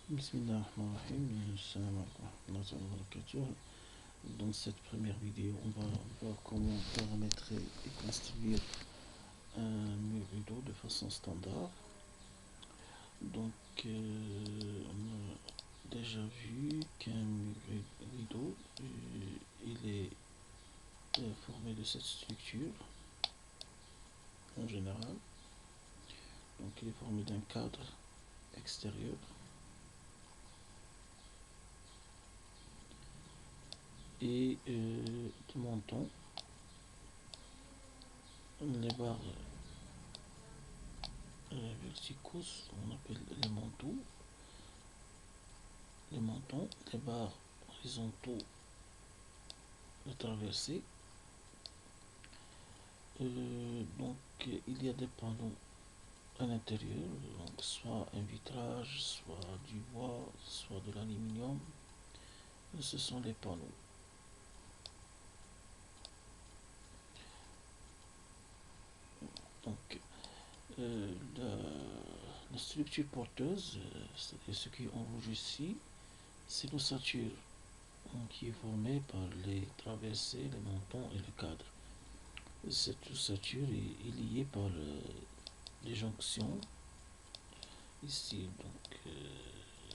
Bismillahirrahmanirrahim. Salam alaikum wa barakatuh. Dans cette première vidéo, on va voir comment paramétrer et construire un mur rideau de façon standard. Donc, on a déjà vu qu'un mur rideau, il est formé de cette structure en général. Donc, il est formé d'un cadre extérieur et de montants. Les barres verticaux, on appelle les montants, les barres horizontaux, de traversée. Donc il y a des panneaux à l'intérieur, donc soit un vitrage, soit du bois, soit de l'aluminium. Ce sont les panneaux. Donc la structure porteuse, c'est-à-dire ce qui est en rouge ici, c'est l'ossature qui est formée par les traversées, les montants et le cadre. Cette ossature est liée par les jonctions ici, donc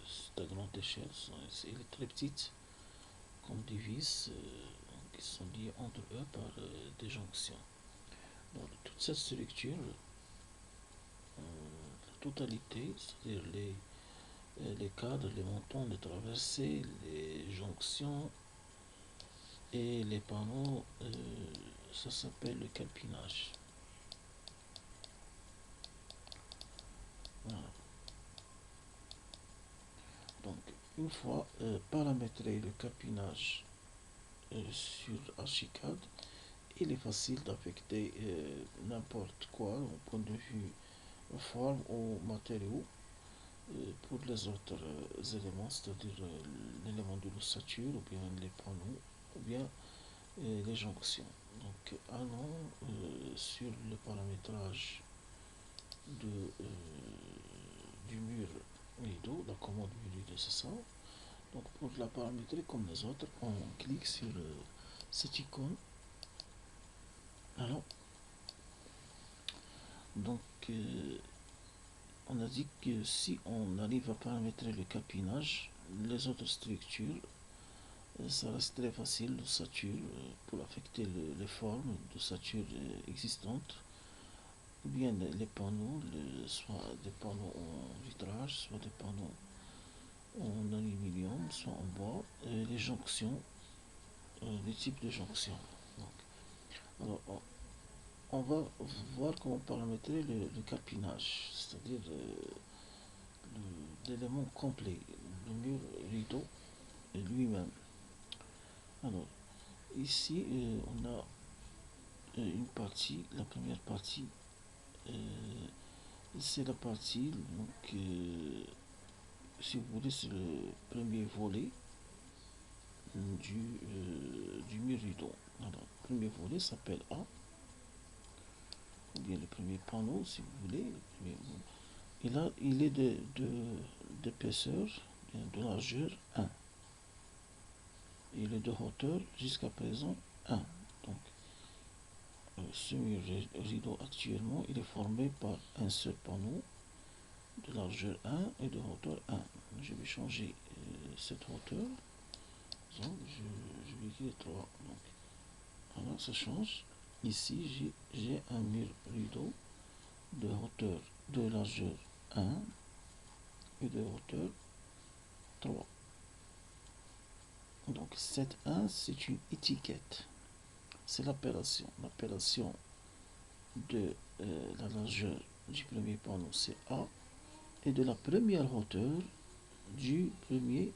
c'est à grande échelle, elle est très petite, comme des vis qui sont liées entre eux par des jonctions. Donc toute cette structure, la totalité, c'est-à-dire les cadres, les montants, les traversées, les jonctions et les panneaux, ça s'appelle le calpinage. Voilà. Donc une fois paramétré le calpinage sur Archicad, il est facile d'affecter n'importe quoi au point de vue forme ou matériaux pour les autres éléments, c'est-à-dire l'élément de l'ossature ou bien les panneaux ou bien les jonctions. Donc allons sur le paramétrage du mur rideau, la commande mur rideau, c'est ça. Donc pour la paramétrer comme les autres, on clique sur cette icône. Alors, donc on a dit que si on arrive à paramétrer le capinage, les autres structures, ça reste très facile d'ossature pour affecter les formes d'ossature existantes, ou bien les panneaux, soit des panneaux en vitrage, soit des panneaux en aluminium, soit en bois, les jonctions, les types de jonctions. Donc, alors, on va voir comment paramétrer le capinage, c'est-à-dire l'élément complet, le mur rideau lui-même. Alors, ici, on a une partie, la première partie, c'est la partie, donc, si vous voulez, c'est le premier volet du mur rideau. Alors, le premier volet s'appelle A, ou bien le premier panneau, si vous voulez. Et là, il est d'épaisseur, de largeur 1. Et il est de hauteur jusqu'à présent 1. Donc, ce mur rideau actuellement, il est formé par un seul panneau de largeur 1 et de hauteur 1. Je vais changer cette hauteur. Donc, je vais écrire 3. Donc, alors, ça change. Ici, j'ai un mur rideau de hauteur, de largeur 1 et de hauteur 3. Donc, cette 1, c'est une étiquette. C'est l'appellation. L'appellation de la largeur du premier panneau, c'est A, et de la première hauteur du premier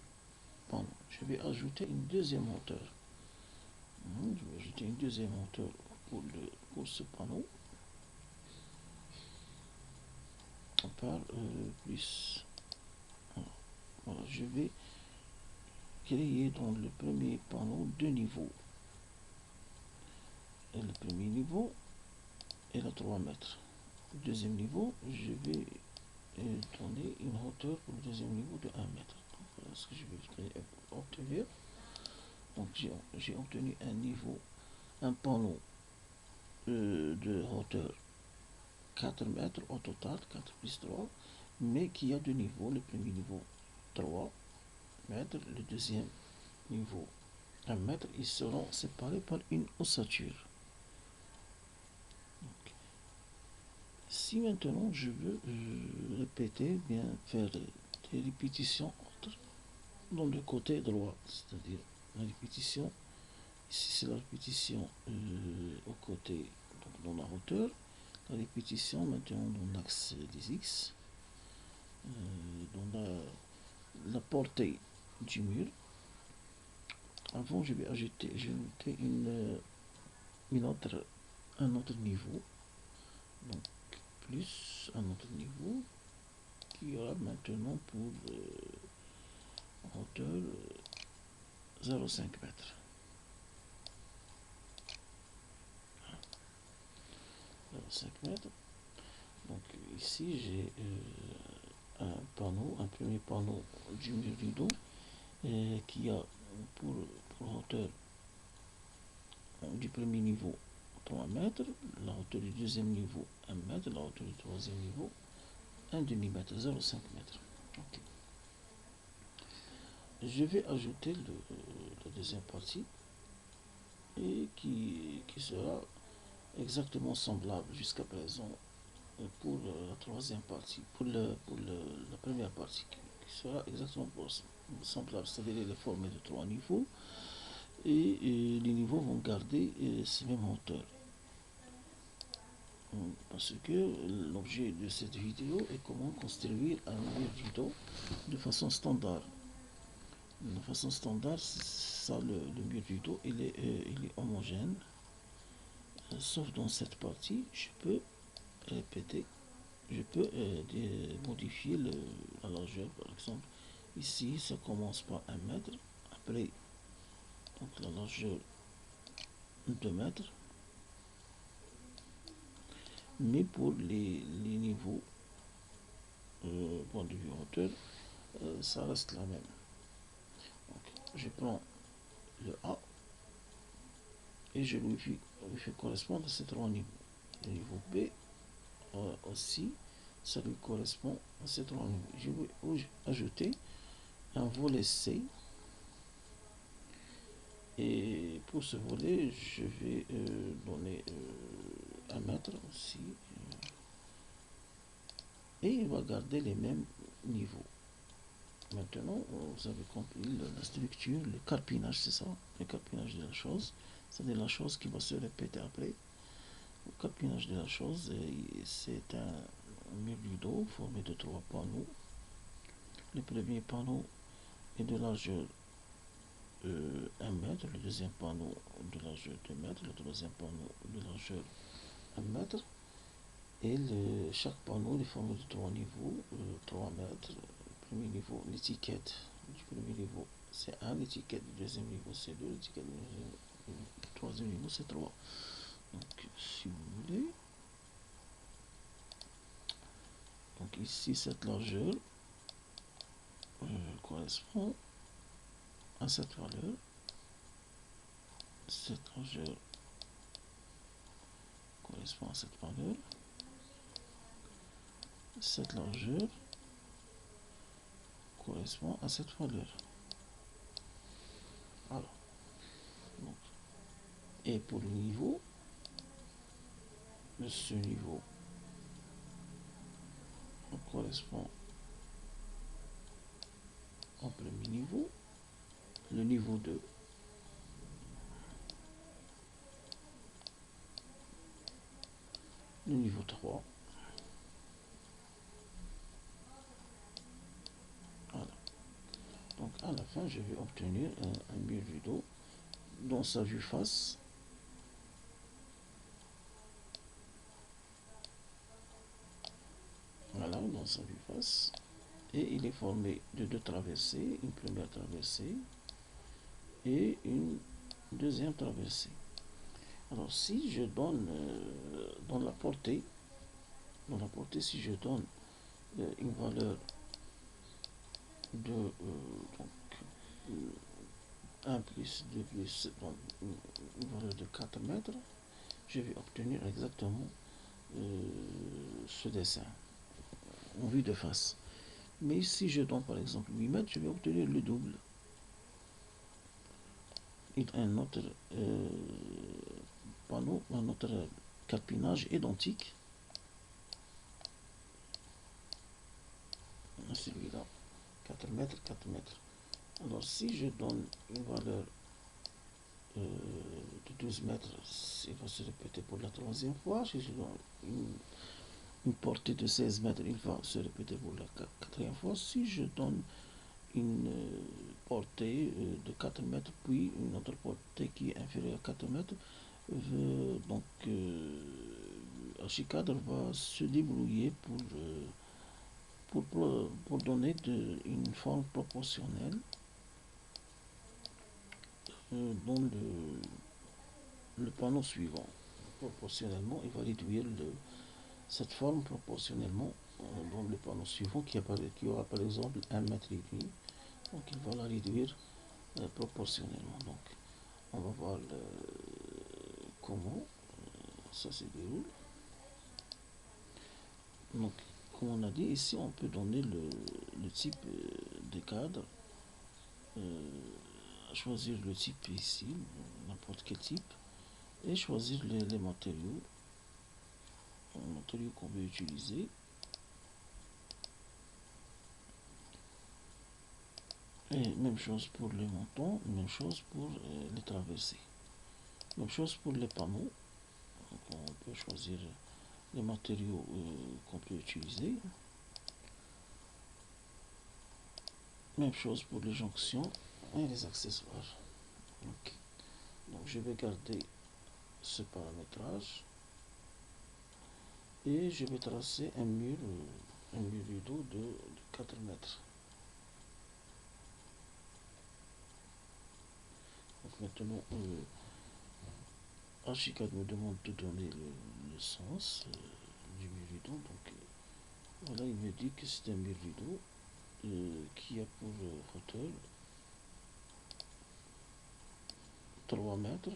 panneau. Je vais ajouter une deuxième hauteur. Je vais ajouter une deuxième hauteur pour ce panneau. Par plus. Voilà, je vais créer dans le premier panneau deux niveaux. Et le premier niveau est à 3 mètres. Le deuxième niveau, je vais donner une hauteur pour le deuxième niveau de 1 mètre. Donc, voilà ce que je vais obtenir. Donc j'ai obtenu un niveau, un panneau de hauteur 4 mètres au total, 4 plus 3, mais qui a deux niveaux. Le premier niveau 3 mètres, le deuxième niveau 1 mètre. Ils seront séparés par une ossature. Donc, si maintenant je veux répéter, bien faire des répétitions dans le côté droit, c'est-à-dire la répétition, ici c'est la répétition au côté, donc dans la hauteur, la répétition maintenant dans l'axe des X, dans la portée du mur. Avant je vais ajouter un autre niveau, donc plus un autre niveau qui aura maintenant pour hauteur 0,5 mètres. 0,5 mètres. Donc ici j'ai un panneau, un premier panneau du mur rideau qui a pour hauteur du premier niveau 3 mètres, la hauteur du deuxième niveau 1 mètre, la hauteur du troisième niveau 1 demi-mètre, 0,5 mètres. Okay. Je vais ajouter la deuxième partie et qui sera exactement semblable jusqu'à présent pour la troisième partie, pour la première partie qui sera exactement semblable, c'est-à-dire elle est formée de 3 niveaux et les niveaux vont garder ces mêmes hauteurs. Parce que l'objet de cette vidéo est comment construire un mur rideau de façon standard. De façon standard, ça, le mur rideau il est homogène, sauf dans cette partie, je peux répéter, je peux modifier la largeur. Par exemple, ici ça commence par 1 mètre, après donc la largeur 2 mètres, mais pour les niveaux point de vue hauteur, ça reste la même. Donc, je prends le A et je lui fais correspondre à ces 3 niveaux. Le niveau B aussi, ça lui correspond à ces 3 niveaux. Je vais ajouter un volet C. Et pour ce volet, je vais donner 1 mètre aussi. Et il va garder les mêmes niveaux. Maintenant, vous avez compris la structure, le carpinage, c'est ça, le carpinage de la chose. C'est-à-dire la chose qui va se répéter après. Le carpinage de la chose, c'est un mur rideau formé de 3 panneaux. Le premier panneau est de largeur 1 mètre, le deuxième panneau de largeur 2 mètres, le troisième panneau de largeur 1 mètre. Et chaque panneau est formé de 3 niveaux, 3 mètres. Le premier niveau, l'étiquette du premier niveau c'est 1, l'étiquette du deuxième niveau c'est 2, l'étiquette du troisième niveau c'est 3. Donc si vous voulez, donc ici cette largeur correspond à cette valeur. Cette largeur correspond à cette valeur. Cette largeur correspond à cette valeur. Alors, donc, et pour le niveau, ce niveau correspond au premier niveau, le niveau 2, le niveau 3, voilà. Donc à la fin, je vais obtenir un mur rideau dans sa vue face. Voilà, dans sa vue face. Et il est formé de 2 traversées, une première traversée et une deuxième traversée. Alors si je donne dans la portée, si je donne une valeur de donc, 1 plus 2 plus donc, une valeur de 4 mètres, je vais obtenir exactement ce dessin en vue de face. Mais si je donne par exemple 8 mètres, je vais obtenir le double. Et un autre panneau, un autre carpinage identique. Celui-là, 4 mètres, 4 mètres. Alors si je donne une valeur de 12 mètres, il va se répéter pour la troisième fois. Si je donne une portée de 16 mètres, il va se répéter pour la quatrième fois. Si je donne une portée de 4 mètres, puis une autre portée qui est inférieure à 4 mètres, donc Archicad va se débrouiller pour donner une forme proportionnelle dans le panneau suivant. Proportionnellement, il va réduire cette forme proportionnellement dans le panneau suivant qui aura par exemple 1,5 mètre. Donc il va la réduire proportionnellement. Donc on va voir comment ça se déroule. Donc comme on a dit ici, on peut donner le type de cadre, choisir le type ici, n'importe quel type, et choisir les matériaux qu'on veut utiliser. Et même chose pour les montants, même chose pour les traversées. Même chose pour les panneaux. Donc on peut choisir les matériaux qu'on peut utiliser. Même chose pour les jonctions et les accessoires. Okay. Donc je vais garder ce paramétrage et je vais tracer un mur rideau de 4 mètres. Donc maintenant, Archicad me demande de donner le sens du mur rideau. Donc voilà, il me dit que c'est un mur rideau qui a pour hauteur 3 mètres.